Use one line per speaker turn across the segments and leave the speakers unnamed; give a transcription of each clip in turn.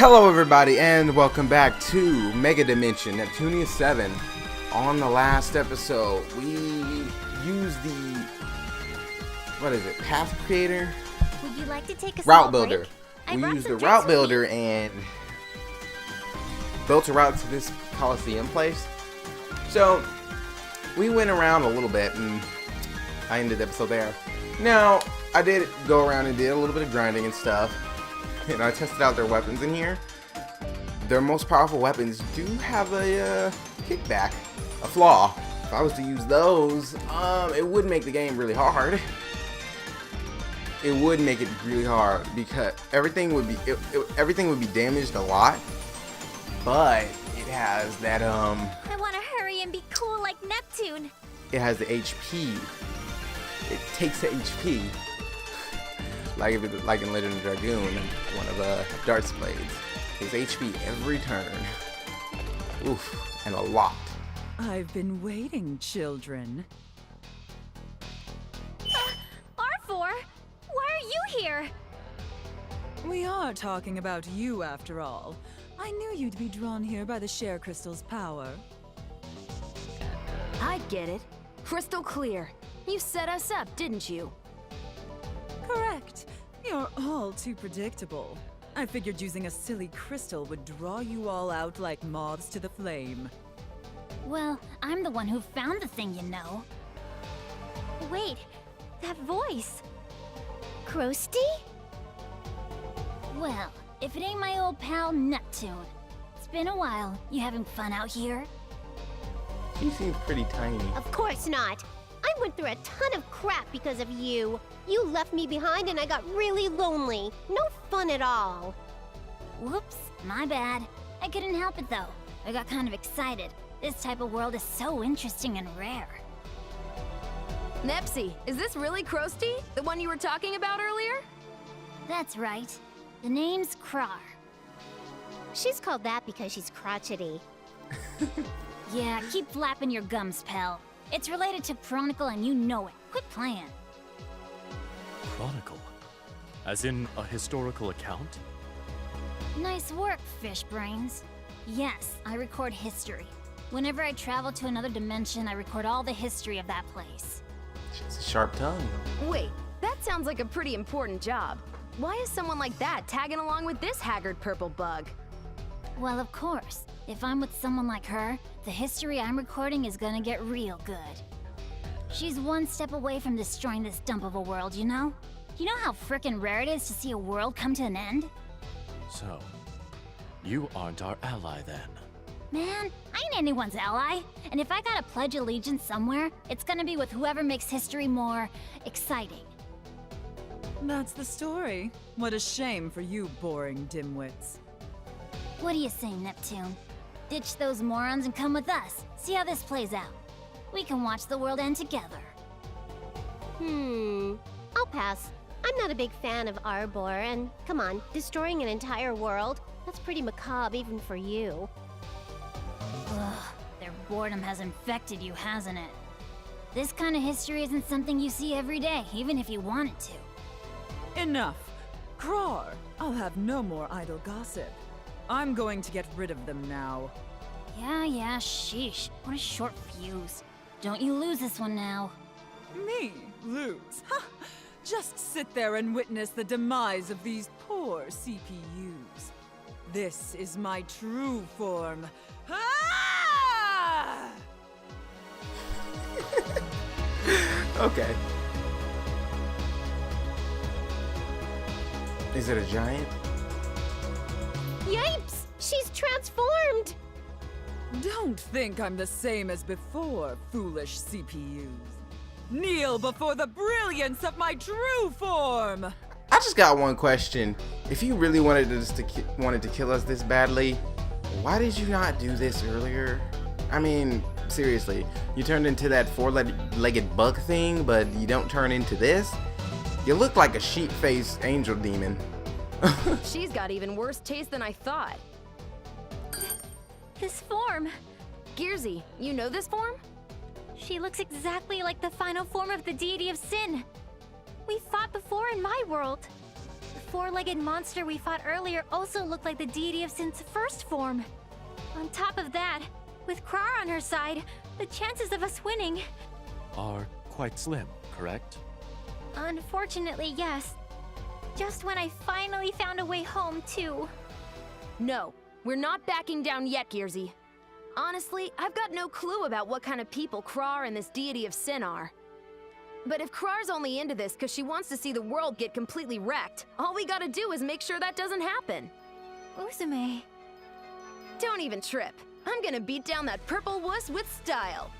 Hello everybody and welcome back to MegaDimension Neptunia VII. On the last episode, we used the, path creator?
Would you like to take a
route
small
builder.
break?
We used the route builder and built a route to this Coliseum place. So, we went around a little bit and I ended the episode there. Now, I did go around and did a little bit of grinding and stuff. And I tested out their weapons in here. Their most powerful weapons do have a kickback, a flaw. If I was to use those, it would make the game really hard. It would make it really hard because everything would be damaged a lot. But it has that
I want to hurry and be cool like Neptune.
It has the HP. It takes the HP. Like in Legend of Dragoon, one of Dart's blades. His HP every turn. Oof, and a lot.
I've been waiting, children.
R4, why are you here?
We are talking about you after all. I knew you'd be drawn here by the Share Crystal's power.
I get it. Crystal clear. You set us up, didn't you?
Correct. You're all too predictable. I figured using a silly crystal would draw you all out like moths to the flame.
Well, I'm the one who found the thing, you know. Wait, that voice. Krusty? Well, if it ain't my old pal Neptune. It's been a while. You having fun out here?
She seems pretty tiny.
Of course not. I went through a ton of crap because of you. You left me behind and I got really lonely. No fun at all.
Whoops, my bad. I couldn't help it though. I got kind of excited. This type of world is so interesting and rare.
Nepsy, is this really Krusty? The one you were talking about earlier?
That's right. The name's Croire.
She's called that because she's crotchety.
Yeah, keep flapping your gums, pal. It's related to Chronicle and you know it. Quit playing.
Chronicle? As in a historical account?
Nice work, fish brains. Yes, I record history. Whenever I travel to another dimension, I record all the history of that place.
She has a sharp tongue.
Wait, that sounds like a pretty important job. Why is someone like that tagging along with this haggard purple bug?
Well, of course. If I'm with someone like her, the history I'm recording is gonna get real good. She's one step away from destroying this dump of a world, you know? You know how frickin' rare it is to see a world come to an end?
So, you aren't our ally then?
Man, I ain't anyone's ally. And if I gotta pledge allegiance somewhere, it's gonna be with whoever makes history more exciting.
That's the story. What a shame for you boring dimwits.
What do you say, Neptune? Ditch those morons and come with us. See how this plays out. We can watch the world end together.
I'll pass. I'm not a big fan of Arbor, and come on, destroying an entire world? That's pretty macabre even for you.
Ugh, their boredom has infected you, hasn't it? This kind of history isn't something you see every day, even if you wanted to.
Enough. Croire, I'll have no more idle gossip. I'm going to get rid of them now.
Yeah, sheesh. What a short fuse. Don't you lose this one now.
Me? Lose? Ha! Just sit there and witness the demise of these poor CPUs. This is my true form. Ah!
Okay. Is it a giant?
Yipes! She's transformed!
Don't think I'm the same as before, foolish CPUs. Kneel before the brilliance of my true form!
I just got one question. If you really wanted to kill us this badly, why did you not do this earlier? I mean, seriously, you turned into that four-legged bug thing, but you don't turn into this? You look like a sheep-faced angel demon.
She's got even worse taste than I thought.
This form.
Gearsy, you know this form?
She looks exactly like the final form of the deity of sin. We fought before in my world. four-legged monster we fought earlier also looked like the deity of Sin's first form. On top of that, with Croire on her side, the chances of us winning...
Are quite slim, correct?
Unfortunately, yes. Just when I finally found a way home, too.
No, we're not backing down yet, Gearsy. Honestly, I've got no clue about what kind of people Croire and this deity of sin are. But if Croire's only into this because she wants to see the world get completely wrecked, all we gotta do is make sure that doesn't happen.
Uzume...
Don't even trip. I'm gonna beat down that purple wuss with style.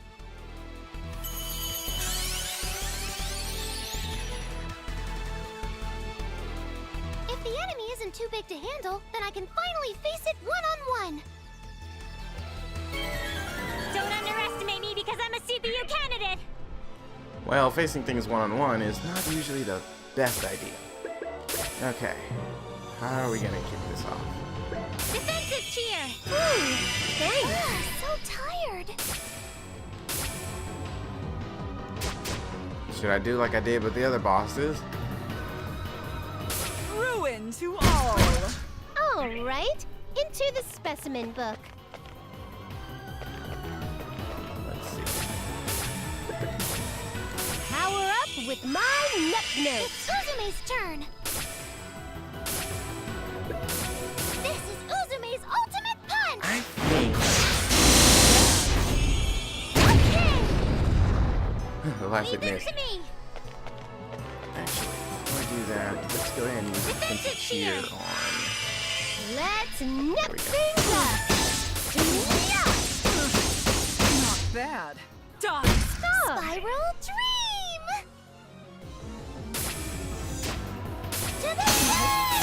If the enemy isn't too big to handle, then I can finally face it one-on-one.
Don't underestimate me because I'm a CPU candidate!
Well, facing things one-on-one is not usually the best idea. Okay, how are we gonna kick this off?
Defensive cheer!
Thanks. So tired.
Should I do like I did with the other bosses?
Ruin to all!
All right, into the specimen book.
Let's see.
Power up with my Neptunia. It's Uzume's turn. This is Uzume's ultimate punch.
I think the last
Leave
hit
it
missed.
to me!
Actually, before I do that, let's go ahead and use defensive cheer on.
Let's nip things up.
Not bad. Die!
Spiral dream. To the top.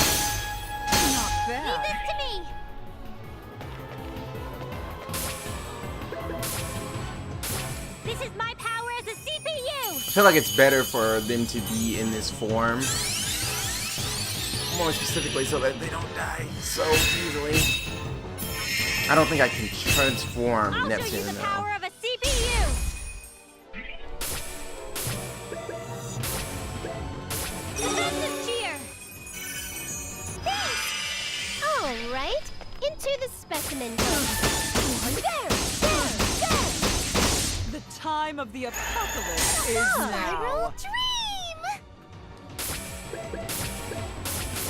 Not bad.
Leave this to me! This is my power as a CPU!
I feel like it's better for them to be in this form, more specifically so that they don't die so easily. I don't think I can transform
I'll show you
Neptune
the
though.
power of a CPU! Defensive cheer!
All right, into the specimen book. There.
The time of the apocalypse is
Spiral
now.
dream.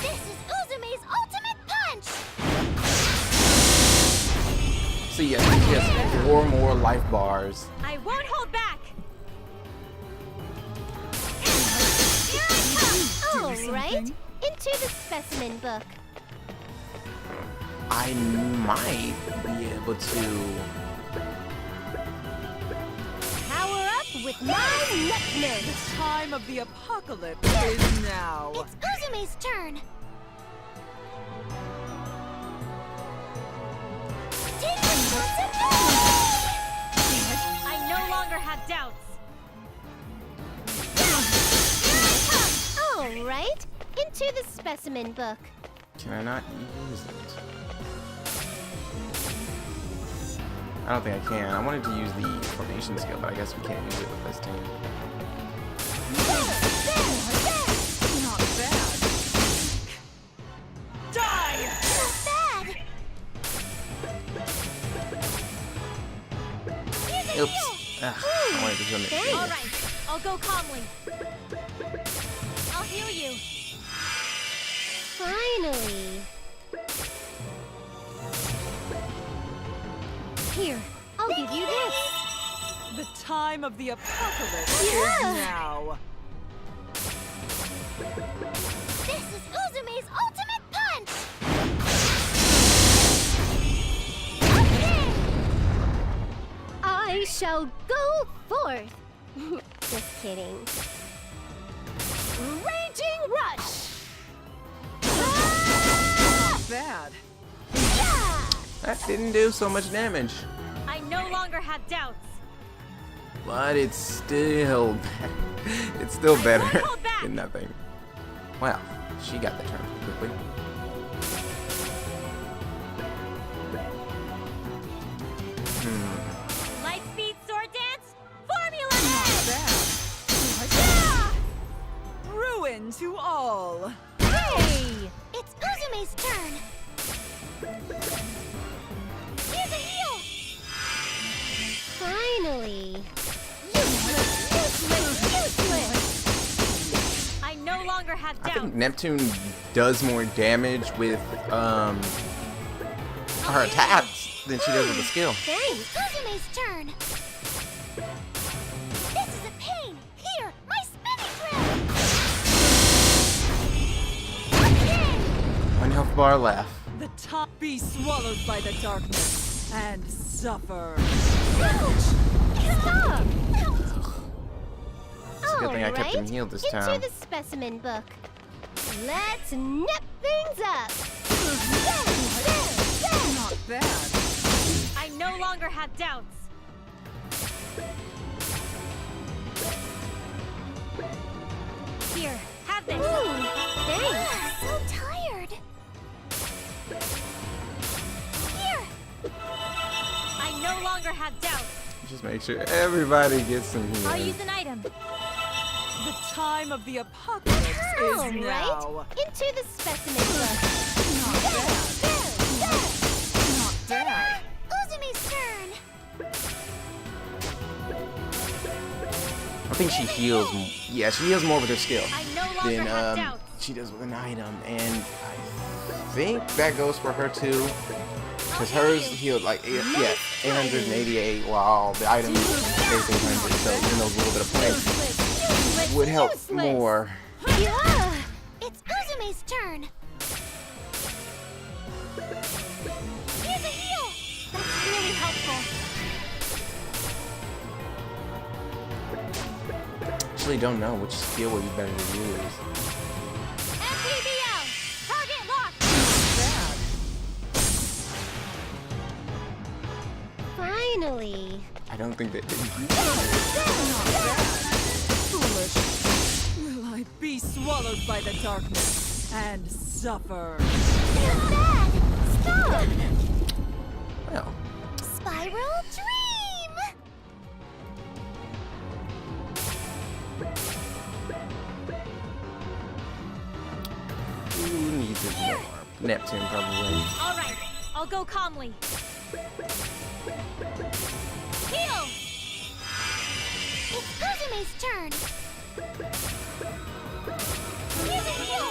This is Uzume's ultimate punch.
So yes, he has 4 more life bars.
I won't hold back!
All right, into the specimen book.
I might be able to.
Power up with my Neptunia.
The time of the apocalypse is now.
It's Uzume's turn. Take responsibility.
I no longer have doubts!
All right, into the specimen book.
Can I not use it? I don't think I can. I wanted to use the formation skill, but I guess we can't use it with this team.
Not bad. Die!
Not bad.
Oops. Ugh, I wanted to show them.
Alright, I'll go calmly. I'll heal you.
Finally. Here, I'll give you this.
The time of the apocalypse is now.
This is Uzume's ultimate punch. I shall go forth. Just kidding. Raging rush.
Not bad.
That didn't do so much damage,
I no longer have doubts.
but it's still it's still better
hold back.
than nothing. Well, she got the turn quickly.
Light speed sword dance, formula
Not
head!
bad. Ruin to all.
Hey! Uzume's turn. Here's a heal.
Finally.
Useless. I no longer have
I
doubt.
think Neptune does more damage with her attacks than she does with the skill.
Thanks.
Uzume's turn. This is a pain. Here, my spinning thread.
One health bar left.
The top be swallowed by the darkness and suffer.
Ouch!
Stop.
It's a good thing I kept him
Alright,
healed this
into
time.
the specimen book. Let's nip things up.
Not bad.
I no longer have doubts. Here, have this.
Thanks.
So tired. Here. I no longer have doubts.
Just make sure everybody gets some
I'll
healing.
use an item.
The time of the apocalypse is
All
now.
right, into the specimen book.
Not bad.
Uzume's turn.
I think she heals. Yeah, she heals more with her skill
I no longer have
than
doubts.
she does with an item, and I think that goes for her too. Because hers healed like 888, while the item is 1800. So even those little bit of points would help more.
Yeah. It's Uzume's turn. Here's a heal. That's really helpful.
Actually, don't know which skill would be better to use.
MPBL. Target locked.
Finally.
I don't think that did much.
Foolish. Will I be swallowed by the darkness and suffer?
Bad. Stop.
Well,
Spiral Dream.
who needs it more? Neptune, probably.
All right. I'll go calmly. Heal. It's Uzume's turn. Here's a heal.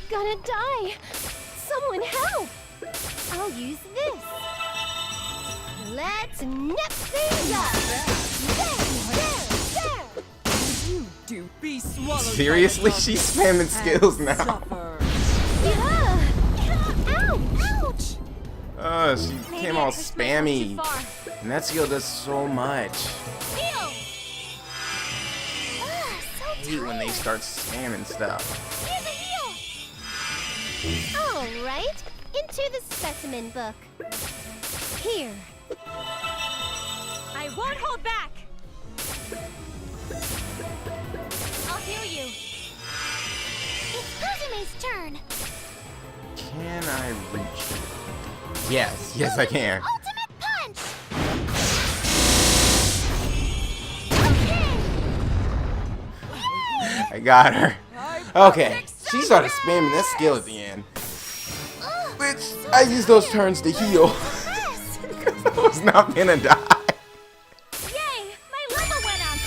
Gonna die. Someone help. I'll use this. Let's nip things up.
You do be swallowed.
Seriously?
by the
She's
darkness
spamming skills
and
now.
Suffer.
Ouch.
She
Maybe
came
I
all
pushed myself too
spammy.
far.
And that skill does so much.
Heal. So
I hate when they
tired.
start spamming stuff.
Here's a heal.
All right, into the specimen book. Here.
I won't hold back. I'll heal you. It's Uzume's turn.
Can I reach it? Yes, yes I can.
Ultimate punch.
I got her.
I
Okay, she started spamming that skill at the end. Which, I used those turns to heal. Because I was not gonna die.
Yay! My level went up.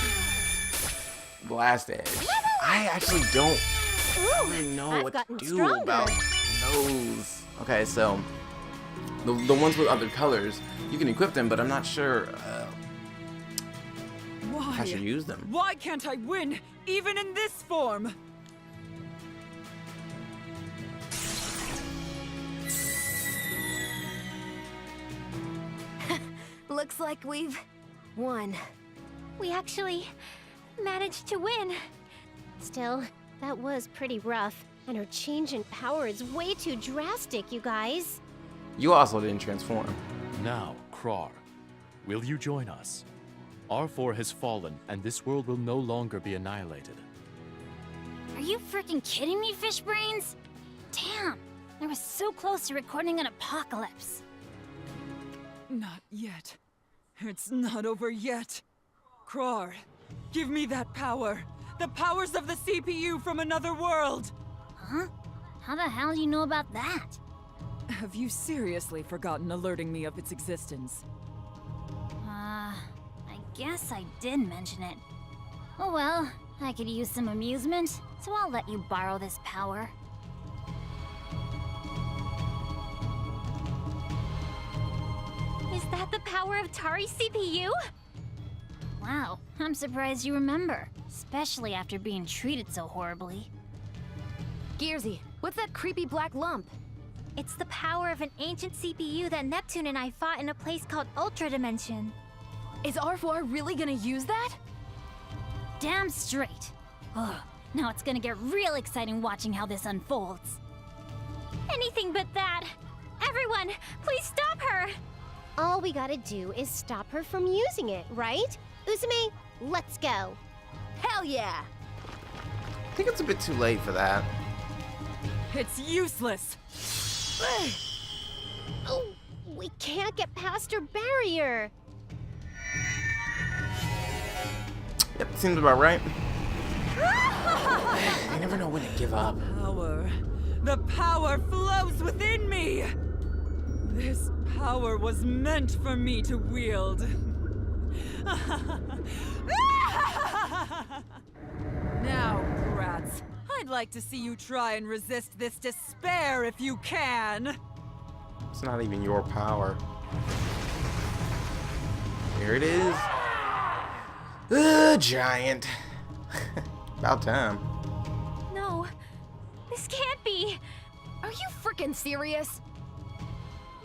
Blast Edge. I actually don't really know
I've
what to
gotten
do
stronger.
about those. Okay, so the ones with other colors, you can equip them, but I'm not sure
Why?
how to use them.
Why can't I win, even in this form?
Looks like we've won.
We actually managed to win. Still, that was pretty rough. And her change in power is way too drastic, you guys.
You also didn't transform.
Now, Croire, will you join us? R4 has fallen, and this world will no longer be annihilated.
Are you freaking kidding me, fish brains? Damn, I was so close to recording an apocalypse.
Not yet. It's not over yet. Croire, give me that power. The powers of the CPU from another world.
Huh? How the hell do you know about that?
Have you seriously forgotten alerting me of its existence?
I guess I did mention it. Oh well, I could use some amusement, so I'll let you borrow this power.
Is that the power of Tari's CPU?
Wow, I'm surprised you remember, especially after being treated so horribly.
Gearsy, what's that creepy black lump?
It's the power of an ancient CPU that Neptune and I fought in a place called Ultra Dimension.
Is R4 really gonna use that?
Damn straight. Ugh, now it's gonna get real exciting watching how this unfolds.
Anything but that. Everyone, please stop her! All we gotta do is stop her from using it, right? Uzume, let's go.
Hell yeah!
I think it's a bit too late for that.
It's useless!
Oh, we can't get past her barrier.
Yep, seems about right. You never know when to give up.
The power flows within me! This power was meant for me to wield. Now, brats, I'd like to see you try and resist this despair if you can.
It's not even your power. There it is. Giant. About time.
No, this can't be.
Are you freaking serious?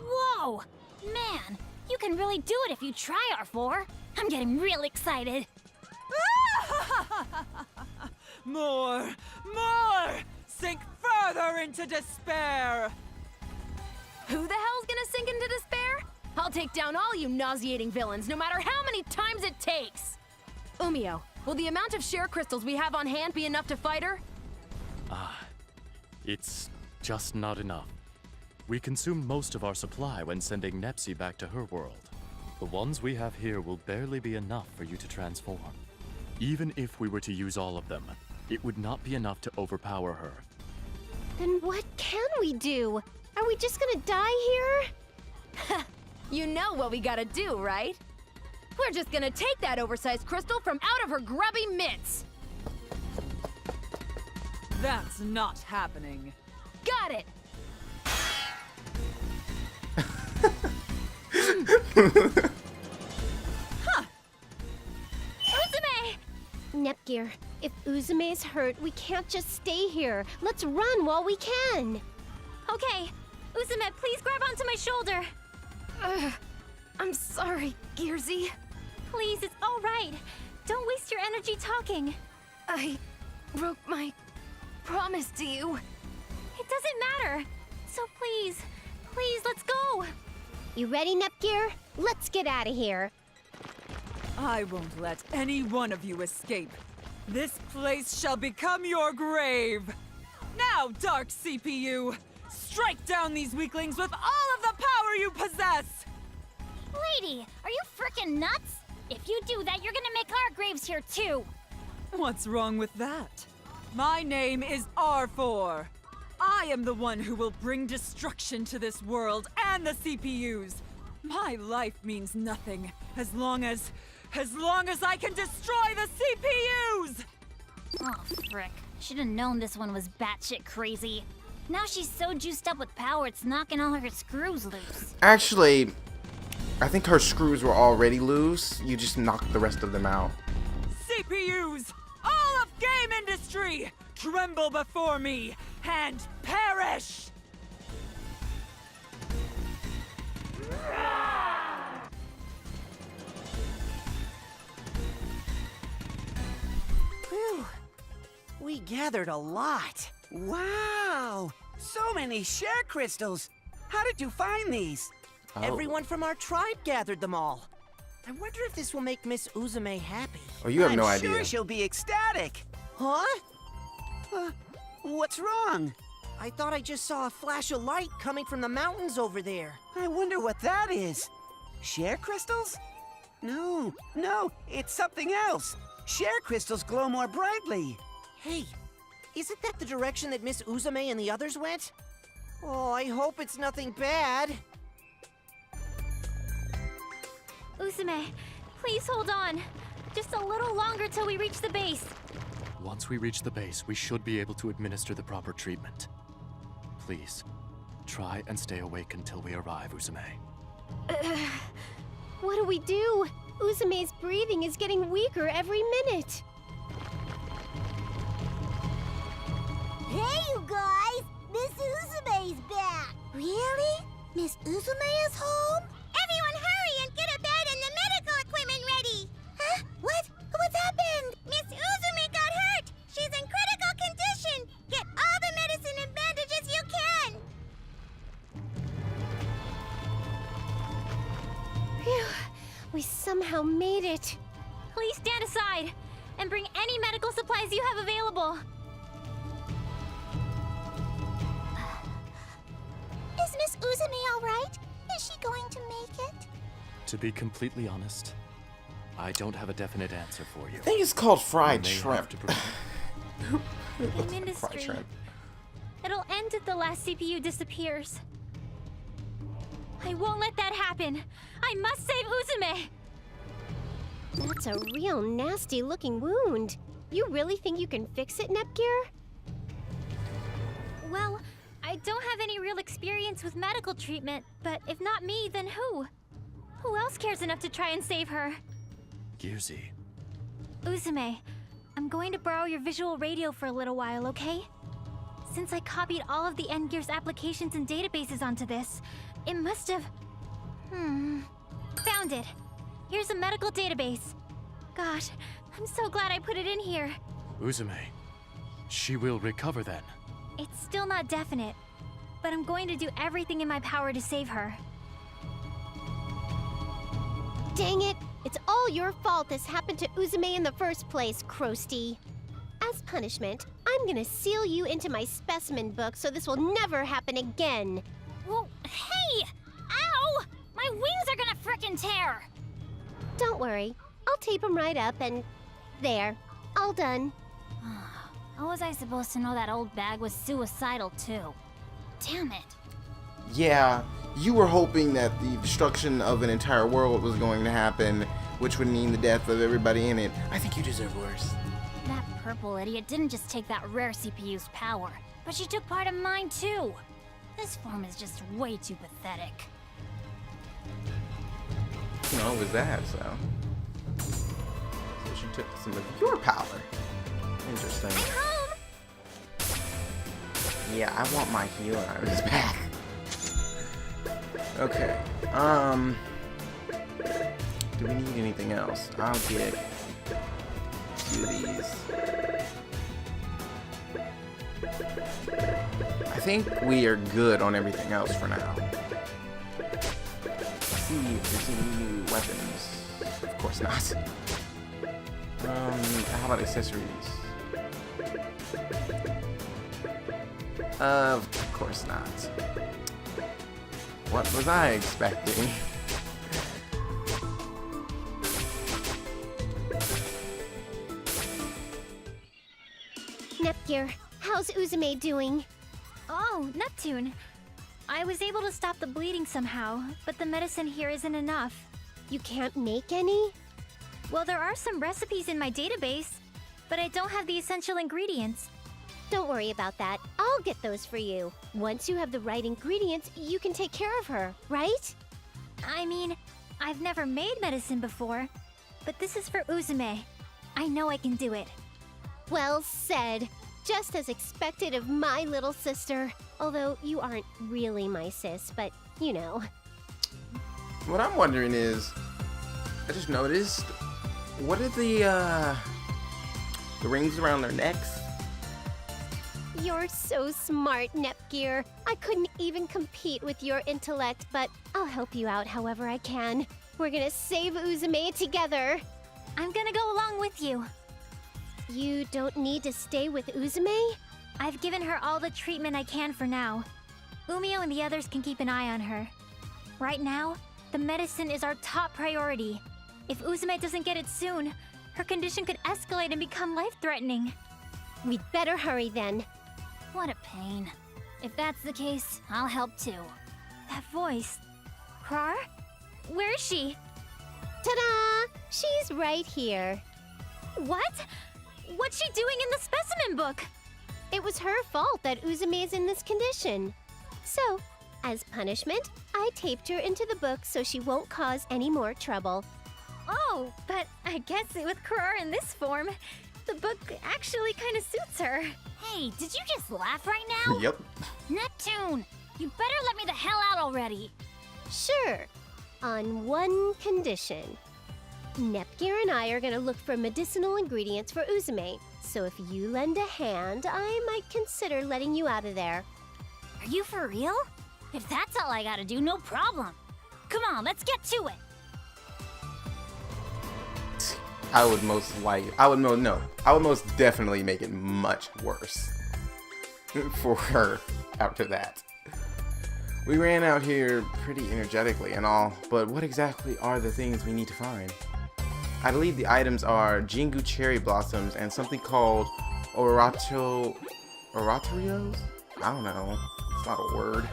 Whoa! Man, you can really do it if you try, R4. I'm getting real excited.
More! Sink further into despair!
Who the hell's gonna sink into despair? I'll take down all you nauseating villains, no matter how many times it takes! Umio, will the amount of share crystals we have on hand be enough to fight her?
It's just not enough. We consumed most of our supply when sending Nepsi back to her world. The ones we have here will barely be enough for you to transform. Even if we were to use all of them, it would not be enough to overpower her.
Then what can we do? Are we just gonna die here?
You know what we gotta do, right? We're just gonna take that oversized crystal from out of her grubby mitts!
That's not happening.
Got it!
Uzume! Nepgear, if Uzume's hurt, we can't just stay here. Let's run while we can. Okay, Uzume, please grab onto my shoulder.
I'm sorry, Gearsy.
Please, it's all right. Don't waste your energy talking.
I broke my promise to you.
It doesn't matter. So please, let's go. You ready, Nepgear? Let's get out of here.
I won't let any one of you escape. This place shall become your grave. Now, Dark CPU, strike down these weaklings with all of the power you possess!
Lady, are you frickin' nuts? If you do that, you're gonna make our graves here too.
What's wrong with that? My name is R4. I am the one who will bring destruction to this world and the CPUs. My life means nothing as long as I can destroy the CPUs!
Oh, frick. Should've known this one was batshit crazy. Now she's so juiced up with power, it's knocking all her screws loose.
Actually, I think her screws were already loose. You just knocked the rest of them out.
CPUs, all of game industry, tremble before me and perish!
Whew. We gathered a lot. Wow! So many share crystals! How did you find these?
Oh.
Everyone from our tribe gathered them all. I wonder if this will make Miss Uzume happy.
Oh, you have no
I'm sure
idea.
she'll be ecstatic. Huh? What's wrong? I thought I just saw a flash of light coming from the mountains over there. I wonder what that is. Share crystals? No, it's something else. Share crystals glow more brightly. Hey, Isn't that the direction that Miss Uzume and the others went? Oh, I hope it's nothing bad.
Uzume, please hold on. Just a little longer till we reach the base.
Once we reach the base, we should be able to administer the proper treatment. Please, try and stay awake until we arrive, Uzume.
What do we do? Uzume's breathing is getting weaker every minute.
Hey, you guys! Miss Uzume's back! Really? Miss Uzume is home? Everyone hurry and get a bed and the medical equipment ready! Huh? What? What's happened? Miss Uzume got hurt! She's in critical condition! Get all the medicine and bandages you can!
Phew, we somehow made it. Please stand aside and bring any medical supplies you have available.
Is Miss Uzume alright? Is she going to make it?
To be completely honest, I don't have a definite answer for you.
I think it's called
We
fried
may have
shrimp.
to pro-
Game industry.
shrimp.
It'll end if the last CPU disappears. I won't let that happen. I must save Uzume. That's a real nasty looking wound. You really think you can fix it, Nepgear? Well, I don't have any real experience with medical treatment, but if not me, then who? Who else cares enough to try and save her?
Gearsy,
Uzume, I'm going to borrow your visual radio for a little while, okay? Since I copied all of the Endgear's applications and databases onto this, it must have... Found it. Here's a medical database. Gosh, I'm so glad I put it in here.
Uzume, she will recover then.
It's still not definite, but I'm going to do everything in my power to save her. Dang it! It's all your fault this happened to Uzume in the first place, Krusty. As punishment, I'm gonna seal you into my specimen book so this will never happen again.
Well, hey! Ow! My wings are gonna frickin' tear!
Don't worry, I'll tape them right up and... there. All done.
How was I supposed to know that old bag was suicidal, too? Damn it.
Yeah, you were hoping that the destruction of an entire world was going to happen, which would mean the death of everybody in it. I think you deserve worse.
That purple idiot didn't just take that rare CPU's power, but she took part of mine, too. This form is just way too pathetic.
No, it was that, so she took some of your power. Interesting.
I'm home!
Yeah, I want my healer items back. Okay. Do we need anything else? I'll get two of these. I think we are good on everything else for now. Let's see if there's any new weapons. Of course not. How about accessories? Of course not. What was I expecting?
Nepgear, how's Uzume doing? Oh, Neptune. I was able to stop the bleeding somehow, but the medicine here isn't enough. You can't make any? Well, there are some recipes in my database, but I don't have the essential ingredients. Don't worry about that. I'll get those for you. Once you have the right ingredients, you can take care of her, right? I mean, I've never made medicine before, but this is for Uzume. I know I can do it. Well said. Just as expected of my little sister. Although you aren't really my sis, but you know.
What I'm wondering is, I just noticed, what are the rings around their necks?
You're so smart, Nepgear. I couldn't even compete with your intellect, but I'll help you out however I can. We're gonna save Uzume together. I'm gonna go along with you. You don't need to stay with Uzume? I've given her all the treatment I can for now. Umio and the others can keep an eye on her. Right now, the medicine is our top priority. If Uzume doesn't get it soon, her condition could escalate and become life-threatening. We'd better hurry then.
What a pain. If that's the case, I'll help too.
That voice. Croire? Where is she? Ta-da! She's right here. What? What's she doing in the specimen book? It was her fault that Uzume is in this condition. So, as punishment, I taped her into the book so she won't cause any more trouble. Oh, but I guess with Croire in this form, the book actually kind of suits her.
Hey, did you just laugh right now?
Yep.
Neptune, you better let me the hell out already.
Sure, on one condition. Nepgear and I are gonna look for medicinal ingredients for Uzume, so if you lend a hand, I might consider letting you out of there.
Are you for real? If that's all I gotta do, no problem. Come on, let's get to it.
I would most definitely make it much worse for her after that. We ran out here pretty energetically and all, but what exactly are the things we need to find? I believe the items are Jingu cherry blossoms and something called Oratorios? I don't know. It's not a word.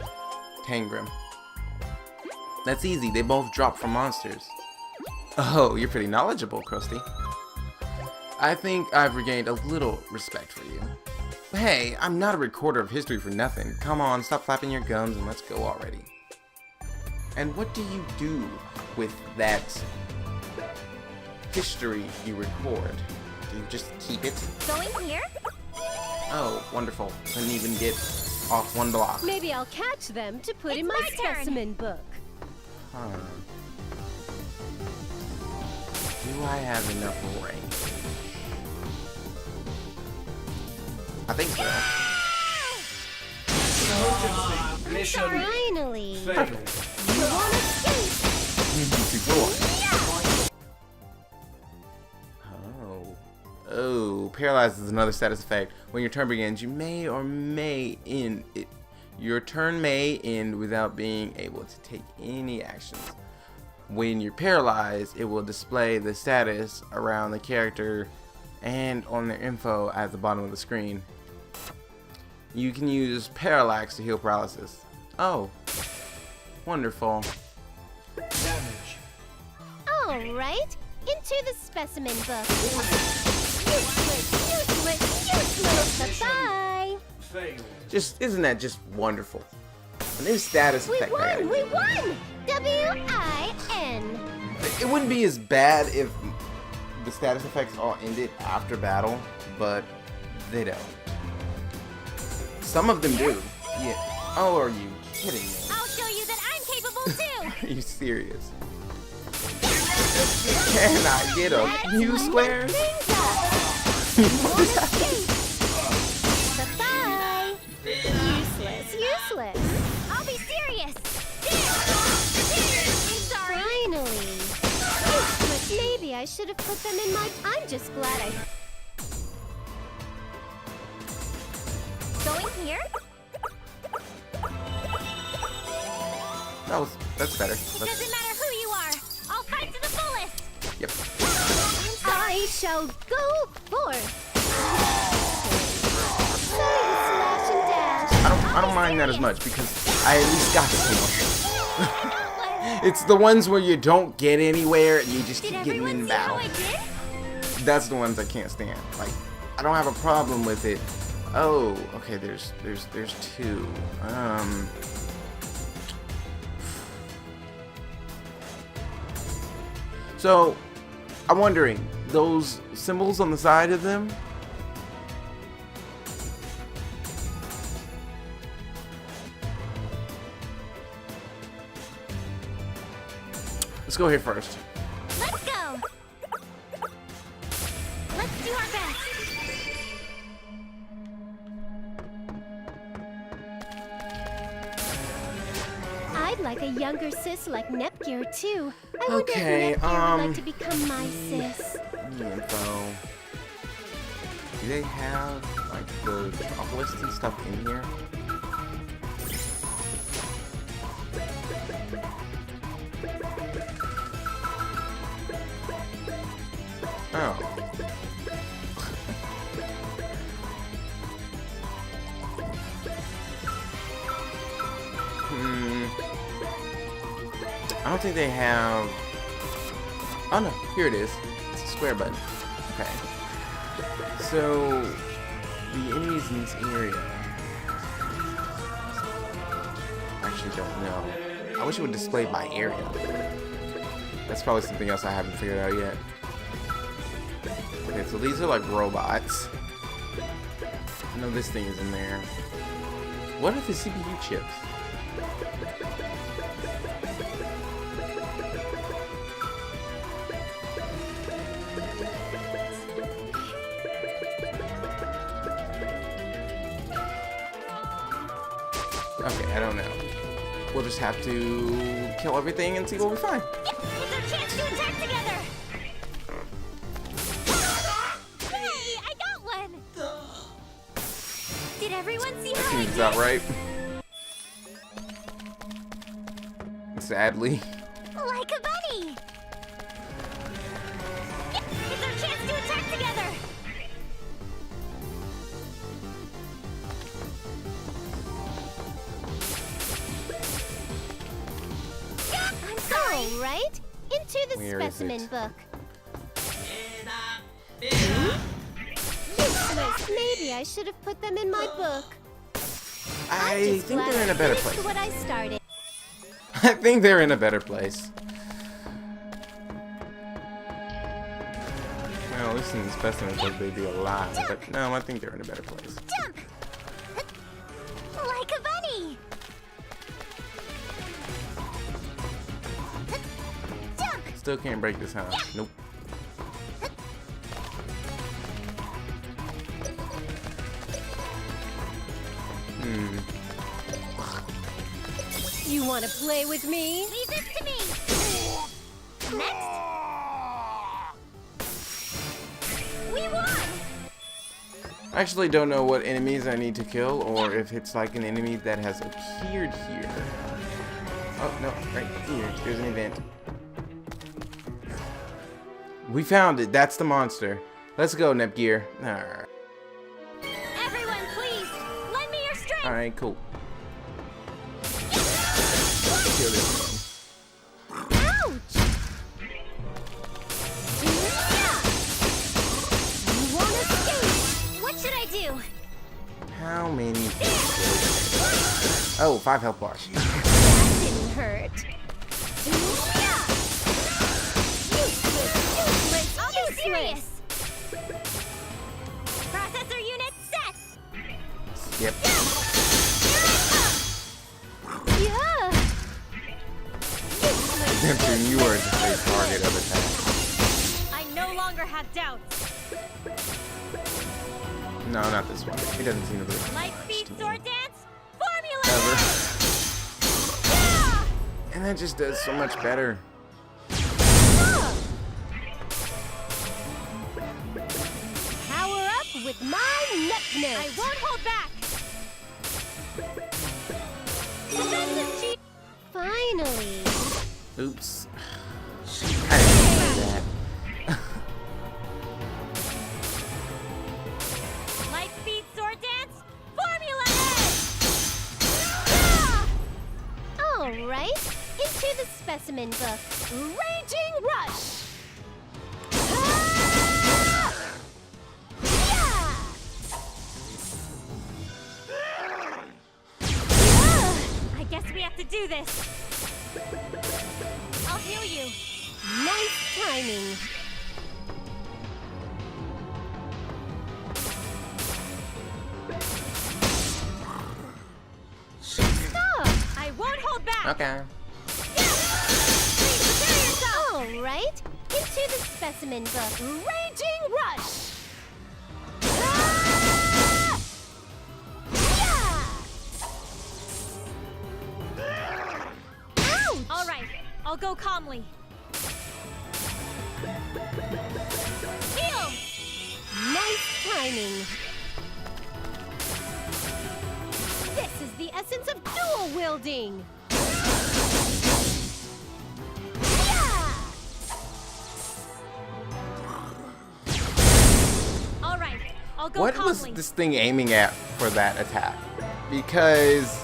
Tangram. That's easy. They both drop from monsters. Oh, you're pretty knowledgeable, Krusty. I think I've regained a little respect for you. But hey, I'm not a recorder of history for nothing. Come on, stop flapping your gums and let's go already. And what do you do with that history you record? Do you just keep it?
Going here?
Oh, wonderful. Couldn't even get off one block.
Maybe I'll catch them to put in my specimen book.
Huh. Do I have enough range? I think so.
Mission
Finally!
failed.
You won't escape!
Oh, paralyzed is another status effect. When your turn begins, you may or may end it. Your turn may end without being able to take any actions. When you're paralyzed, it will display the status around the character and on their info at the bottom of the screen. You can use Parallax to heal paralysis. Oh, wonderful.
Damage.
Alright, into the specimen book. Useless! Bye-bye!
Failed.
Just, isn't that just wonderful? A new status
We
effect. I gotta
won! We
do.
won! W-I-N!
It wouldn't be as bad if the status effects all ended after battle, but they don't. Some of them do. Yeah. Oh, are you kidding me?
I'll show you that I'm capable too.
Are you serious? Can I get a few squares?
Bye-bye! Useless!
I'll be serious.
Sorry! Finally! Useless! Maybe I should have put them in my... I'm just glad I...
Going here?
That's better.
Doesn't matter who you are. I'll fight to the fullest.
Yep.
I shall go forth! Slash and dash!
I don't mind that as much because I at least got this one. It's the ones where you don't get anywhere and you just
Did
keep getting
everyone
in
see how
battle.
I did?
That's the ones I can't stand. Like, I don't have a problem with it. Oh, okay, there's two. So, I'm wondering, those symbols on the side of them? Let's go here first.
Let's go. Let's do our best.
I'd like a younger sis like Nepgear too. I wonder
Okay,
if Nepgear would like to become my sis.
Info. Do they have like the lists and stuff in here? Oh. I don't think they have... Oh no, here it is. It's a square button. Okay. So, the enemies in this area... I actually don't know. I wish it would display by area. That's probably something else I haven't figured out yet. Okay, so these are like robots. I know this thing is in there. What are the CPU chips? Okay, I don't know. We'll just have to kill everything and see what we find.
It's our chance to attack together! Hey, I got one! Did everyone see how I
Seems
did?
about right. Sadly.
Like a bunny! It's our chance to attack together! I'm sorry!
All right, into the
Where is
specimen
it?
book. Useless. Maybe I should have put them in my book. I'm
I
just
think
glad
they're in a
I
better
finished
place.
what I started.
I think they're in a better place. Well, at least in the specimen book they'd be alive, but no, I think they're in a better place.
Jump! Like a bunny! Jump!
Still can't break this house. Nope.
You want to play with me?
Leave this to me! Next! We won!
I actually don't know what enemies I need to kill, or if it's like an enemy that has appeared here. Oh, no, right here. There's an event. We found it. That's the monster. Let's go, Nepgear. Alright.
Everyone, please! Lend me your strength!
Alright, cool. Kill this
Ouch! You won't escape! What should I do?
one. How many? Oh, 5 health bars.
That didn't hurt.
I'll be serious! Processor unit set!
Yep.
Yeah.
Neptune, you are just a target of attack.
I no longer have doubts.
No, not this one. He doesn't seem to be.
Light speed sword dance? Formula!
Ever.
Yeah!
And that just does so much better.
Power up with my Neptune.
I won't hold back! Defensive cheat!
Finally.
Oops. I didn't do that.
Light speed sword dance? Formula Edge!
All right, into the specimen book. Raging Rush.
I guess we have to do this. I'll heal you.
Nice timing. Stop.
I won't hold back.
Okay.
Please prepare yourself.
All right, into the specimen book. Raging Rush.
All right, I'll go calmly. Heal.
Nice timing. This is the essence of dual wielding.
All right, I'll go
What was
calmly.
this thing aiming at for that attack? Because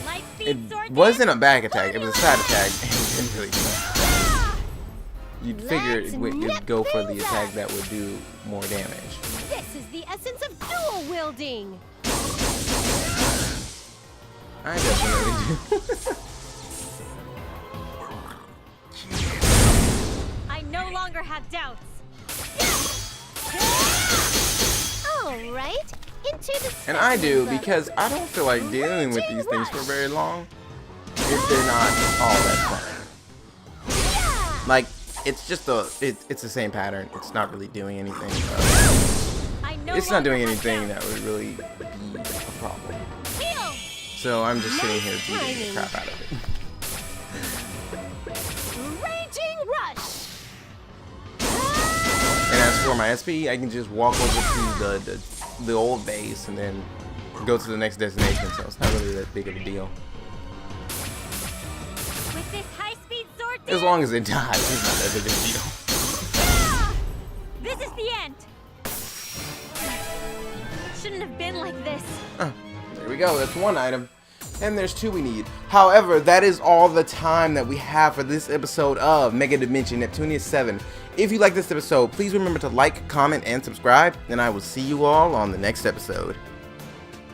Light
it wasn't a back attack, it was a side attack. It didn't really do that. You'd figure it'd go for the attack that would do more damage.
This is the essence of dual wielding.
I definitely do.
I no longer have doubts. All right, into the.
And I do, because I don't feel like dealing with these things for very long if they're not all that fun. Like, it's just it's the same pattern. It's not really doing anything. It's not doing anything that would really be a problem. So I'm just sitting here beating the crap out of it.
Raging rush.
And as for my SP, I can just walk over to the old base and then go to the next destination. So it's not really that big of a deal.
With this high-speed sword.
As long as it dies, it's not that big of a deal.
This is the end. Shouldn't have been like this.
There we go. That's one item. And there's two we need. However, that is all the time that we have for this episode of MegaDimension Neptunia VII. If you like this episode, please remember to like, comment, and subscribe. And I will see you all on the next episode.